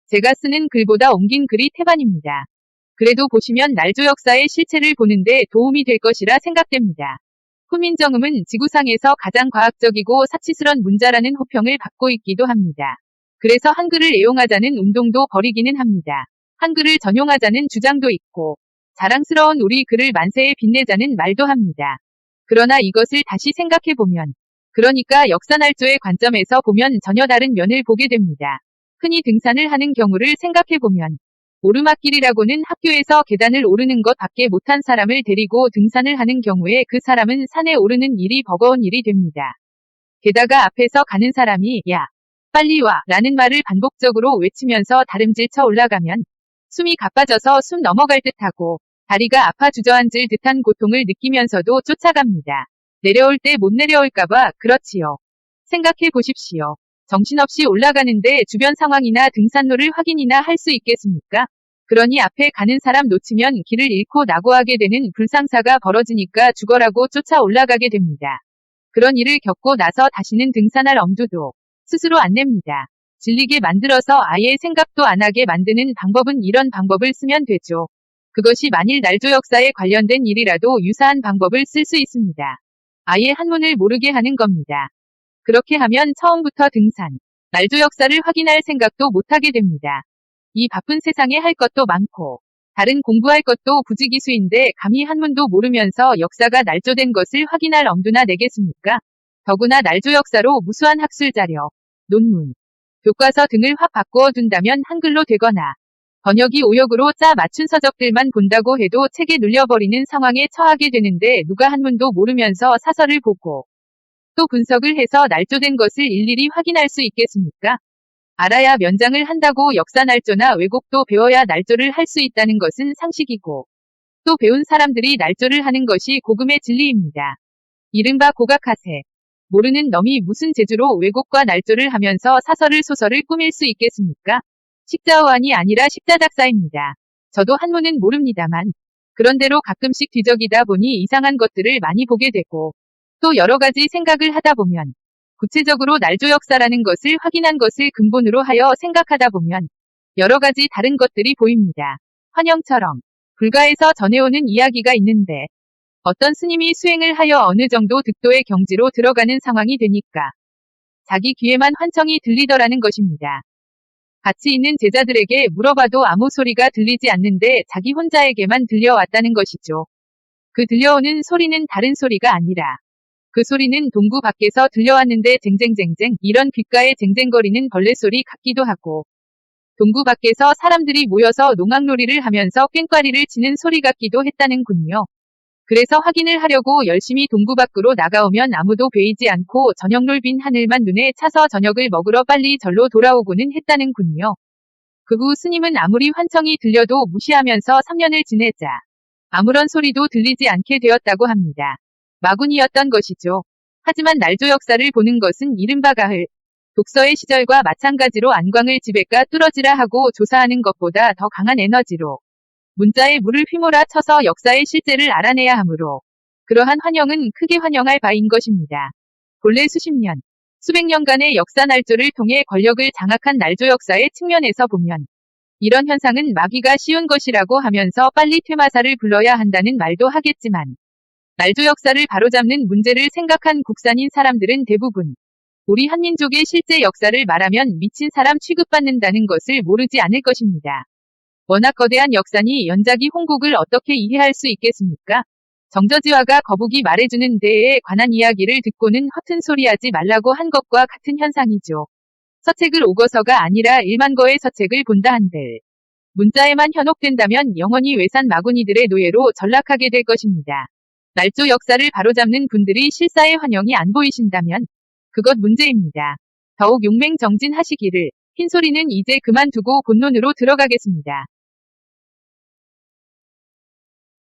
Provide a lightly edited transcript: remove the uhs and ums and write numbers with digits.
제가 쓰는 글보다 옮긴 글이 태반입니다. 그래도 보시면 날조 역사의 실체를 보는데 도움이 될 것이라 생각됩니다. 후민정음은 지구상에서 가장 과학적이고 사치스런 문자라는 호평을 받고 있기도 합니다. 그래서 한글을 애용하자는 운동도 벌이기는 합니다. 한글을 전용하자는 주장도 있고 자랑스러운 우리 글을 만세에 빛내자는 말도 합니다. 그러나 이것을 다시 생각해보면, 그러니까 역사날조의 관점에서 보면 전혀 다른 면을 보게 됩니다. 흔히 등산을 하는 경우를 생각해보면 오르막길이라고는 학교에서 계단을 오르는 것 밖에 못한 사람을 데리고 등산을 하는 경우에 그 사람은 산에 오르는 일이 버거운 일이 됩니다. 게다가 앞에서 가는 사람이 야, 빨리 와 라는 말을 반복적으로 외치면서 다름질쳐 올라가면 숨이 가빠져서 숨 넘어갈 듯하고 다리가 아파 주저앉을 듯한 고통을 느끼면서도 쫓아갑니다. 내려올 때 못 내려올까봐 그렇지요. 생각해 보십시오. 정신없이 올라가는데 주변 상황이나 등산로를 확인이나 할 수 있겠습니까? 그러니 앞에 가는 사람 놓치면 길을 잃고 낙오하게 되는 불상사가 벌어지니까 죽어라고 쫓아 올라가게 됩니다. 그런 일을 겪고 나서 다시는 등산할 엄두도 스스로 안 냅니다. 질리게 만들어서 아예 생각도 안 하게 만드는 방법은 이런 방법을 쓰면 되죠. 그것이 만일 날조 역사에 관련된 일이라도 유사한 방법을 쓸 수 있습니다. 아예 한문을 모르게 하는 겁니다. 그렇게 하면 처음부터 등산, 날조 역사를 확인할 생각도 못하게 됩니다. 이 바쁜 세상에 할 것도 많고 다른 공부할 것도 부지기수인데 감히 한문도 모르면서 역사가 날조된 것을 확인할 엄두나 내겠습니까? 더구나 날조 역사로 무수한 학술자료, 논문, 교과서 등을 확 바꾸어 둔다면 한글로 되거나 번역이 오역으로 짜 맞춘 서적들만 본다고 해도 책에 눌려버리는 상황에 처하게 되는데 누가 한문도 모르면서 사설을 보고 또 분석을 해서 날조된 것을 일일이 확인할 수 있겠습니까? 알아야 면장을 한다고 역사 날조나 왜곡도 배워야 날조를 할 수 있다는 것은 상식이고 또 배운 사람들이 날조를 하는 것이 고금의 진리입니다. 이른바 고각하세. 모르는 놈이 무슨 재주로 왜곡과 날조를 하면서 사설을 소설을 꾸밀 수 있겠습니까? 식자어안이 아니라 식자작사입니다. 저도 한문은 모릅니다만 그런대로 가끔씩 뒤적이다 보니 이상한 것들을 많이 보게 되고 또 여러 가지 생각을 하다 보면 구체적으로 날조 역사라는 것을 확인한 것을 근본으로 하여 생각하다 보면 여러 가지 다른 것들이 보입니다. 환영처럼 불가에서 전해오는 이야기가 있는데 어떤 스님이 수행을 하여 어느 정도 득도의 경지로 들어가는 상황이 되니까 자기 귀에만 환청이 들리더라는 것입니다. 같이 있는 제자들에게 물어봐도 아무 소리가 들리지 않는데 자기 혼자에게만 들려왔다는 것이죠. 그 들려오는 소리는 다른 소리가 아니라 그 소리는 동구 밖에서 들려왔는데 쟁쟁쟁쟁 이런 귓가에 쟁쟁거리는 벌레 소리 같기도 하고 동구 밖에서 사람들이 모여서 농악놀이를 하면서 꽹과리를 치는 소리 같기도 했다는군요. 그래서 확인을 하려고 열심히 동구 밖으로 나가오면 아무도 보이지 않고 저녁놀 빈 하늘만 눈에 차서 저녁을 먹으러 빨리 절로 돌아오고는 했다는군요. 그 후 스님은 아무리 환청이 들려도 무시하면서 3년을 지내자 아무런 소리도 들리지 않게 되었다고 합니다. 마군이었던 것이죠. 하지만 날조 역사를 보는 것은 이른바 가을, 독서의 시절과 마찬가지로 안광을 지배가 뚫어지라 하고 조사하는 것보다 더 강한 에너지로 문자에 물을 휘몰아 쳐서 역사의 실제를 알아내야 하므로 그러한 환영은 크게 환영할 바인 것입니다. 본래 수십 년, 수백 년간의 역사 날조를 통해 권력을 장악한 날조 역사의 측면에서 보면 이런 현상은 막기가 쉬운 것이라고 하면서 빨리 퇴마사를 불러야 한다는 말도 하겠지만 날조 역사를 바로잡는 문제를 생각한 국산인 사람들은 대부분 우리 한민족의 실제 역사를 말하면 미친 사람 취급받는다는 것을 모르지 않을 것입니다. 워낙 거대한 역사니 연작이 홍국을 어떻게 이해할 수 있겠습니까? 정저지화가 거북이 말해주는 데에 관한 이야기를 듣고는 허튼 소리하지 말라고 한 것과 같은 현상이죠. 서책을 오거서가 아니라 일만거의 서책을 본다 한들 문자에만 현혹된다면 영원히 외산 마구니들의 노예로 전락하게 될 것입니다. 날조 역사를 바로잡는 분들이 실사의 환영이 안 보이신다면 그것 문제입니다. 더욱 용맹정진하시기를. 흰소리는 이제 그만두고 본론으로 들어가겠습니다.